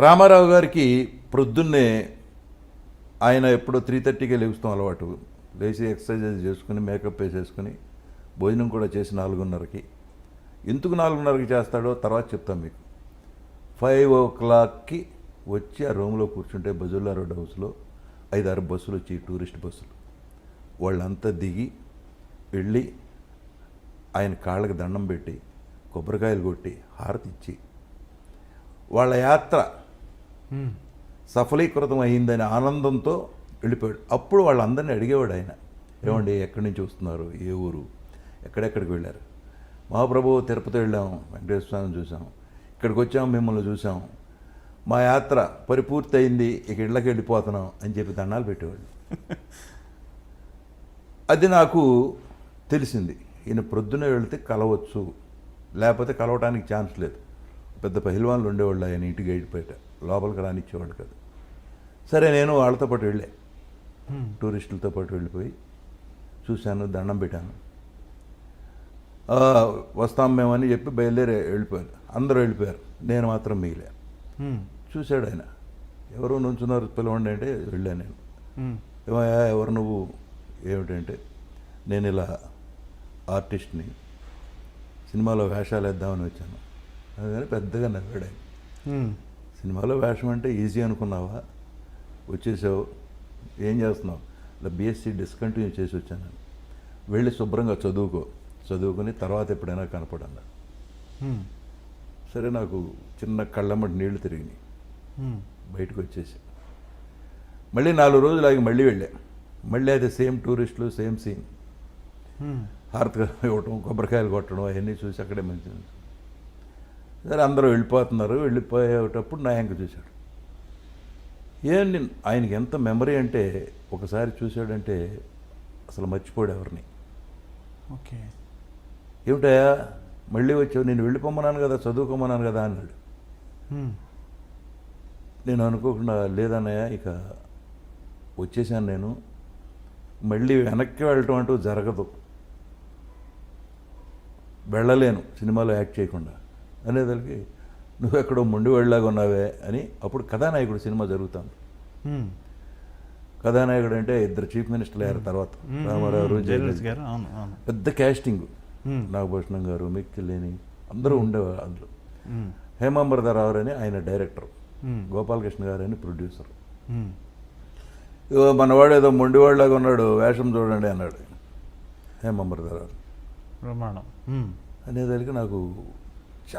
రామారావు గారికి ప్రొద్దున్నే ఆయన ఎప్పుడో 3:30కే లేస్తాం అలవాటు. లేచి ఎక్సర్సైజ్ చేసుకుని మేకప్ వేసేసుకుని భోజనం కూడా చేసి 4:30కి. ఎందుకు 4:30కి చేస్తాడో తర్వాత చెప్తాం మీకు. 5 o'clockకి వచ్చి ఆ రూమ్లో కూర్చుంటే బజుల్లా రోడ్ హౌస్లో 5-6 బస్సులు వచ్చి టూరిస్ట్ బస్సులు. వాళ్ళంతా దిగి వెళ్ళి ఆయన కాళ్ళకి దండం పెట్టి కొబ్బరికాయలు కొట్టి హారతి ఇచ్చి వాళ్ళ యాత్ర సఫలీకృతం అయిందనే ఆనందంతో వెళ్ళిపోయాడు. అప్పుడు వాళ్ళందరినీ అడిగేవాడు ఆయన, ఏమండి ఎక్కడి నుంచి వస్తున్నారు, ఏ ఊరు, ఎక్కడెక్కడికి వెళ్ళారు? మహాప్రభు తిరుపతి వెళ్ళాము, వెంకటేశ్వర స్వామిని చూసాం, ఇక్కడికి వచ్చాము, మిమ్మల్ని చూసాం, మా యాత్ర పరిపూర్తి అయింది, ఇక ఇళ్ళకి వెళ్ళిపోతున్నాం అని చెప్పి దండాలు పెట్టేవాళ్ళు. అది నాకు తెలిసింది, ఈయన ప్రొద్దున వెళితే కలవచ్చు, లేకపోతే కలవటానికి ఛాన్స్ లేదు. పెద్ద పహిల్వాన్లు ఉండేవాళ్ళు ఆయన ఇంటి గైడ్ బయట, లోపలికి రానిచ్చేవాళ్ళు కాదు. సరే నేను వాళ్ళతో పాటు వెళ్ళా, టూరిస్టులతో పాటు వెళ్ళిపోయి చూశాను, దండం పెట్టాను. వస్తాం మేమని చెప్పి బయలుదేరి వెళ్ళిపోయారు. అందరూ వెళ్ళిపోయారు, నేను మాత్రం మిగిలా. చూశాడు ఆయన, ఎవరు నుంచున్నారు పిలవండి అంటే వెళ్ళాను నేను. ఏమయ్యా ఎవరు నువ్వు, ఏమిటంటే నేను ఇలా ఆర్టిస్ట్ని, సినిమాలో వేషాలు వేద్దామని వచ్చాను. అందుకని పెద్దగా నవ్వాడు ఆయన. సినిమాలో వేషం అంటే ఈజీ అనుకున్నావా, వచ్చేసావు, ఏం చేస్తున్నావు? ఇలా బీఎస్సీ డిస్కంటిన్యూ చేసి వచ్చాను, వెళ్ళి శుభ్రంగా చదువుకొని తర్వాత ఎప్పుడైనా కనపడన్నా. సరే నాకు చిన్న కళ్ళమ్మటి నీళ్లు తిరిగినాయి, బయటకు వచ్చేసి మళ్ళీ 4 రోజులు ఆగి మళ్ళీ వెళ్ళా. మళ్ళీ అయితే సేమ్ టూరిస్టులు, సేమ్ సీన్, హారతి ఇవ్వటం, కొబ్బరికాయలు కొట్టడం అవన్నీ చూసి అక్కడే మంచి. సరే అందరూ వెళ్ళిపోతున్నారు, వెళ్ళిపోయేటప్పుడు నా యాంక చూశాడు. ఏంటి ఆయనకి ఎంత మెమరీ అంటే, ఒకసారి చూశాడంటే అసలు మర్చిపోయాడు ఎవరిని. ఓకే, ఏమిటయా మళ్ళీ వచ్చావు, నేను వెళ్ళిపోమన్నాను కదా, చదువుకోమన్నాను కదా అన్నాడు. నేను అనుకోకుండా, లేదన్నయ్య ఇక వచ్చేసాను, నేను మళ్ళీ వెనక్కి వెళ్ళటం అంటూ జరగదు, వెళ్ళలేను సినిమాలో యాక్ట్ చేయకుండా అనేదానికి, నువ్వు ఎక్కడో మొండి వెళ్ళలాగా ఉన్నావే అని. అప్పుడు కథానాయకుడు సినిమా జరుగుతుంది. కథానాయకుడు అంటే 2 చీఫ్ మినిస్టర్లు అయ్యారు తర్వాత, రామారావు గారు, పెద్ద క్యాస్టింగ్, నాగభూషణం గారు, మిక్కిలేని అందరూ ఉండేవారు అందులో. హేమాంబరధరావు అని ఆయన డైరెక్టర్, గోపాలకృష్ణ గారు అని ప్రొడ్యూసర్. మనవాడు ఏదో మొండివాళ్ళలాగా ఉన్నాడు, వేషం చూడండి అన్నాడు హేమాంబరధరావు. ప్రమాణం అనేదానికి నాకు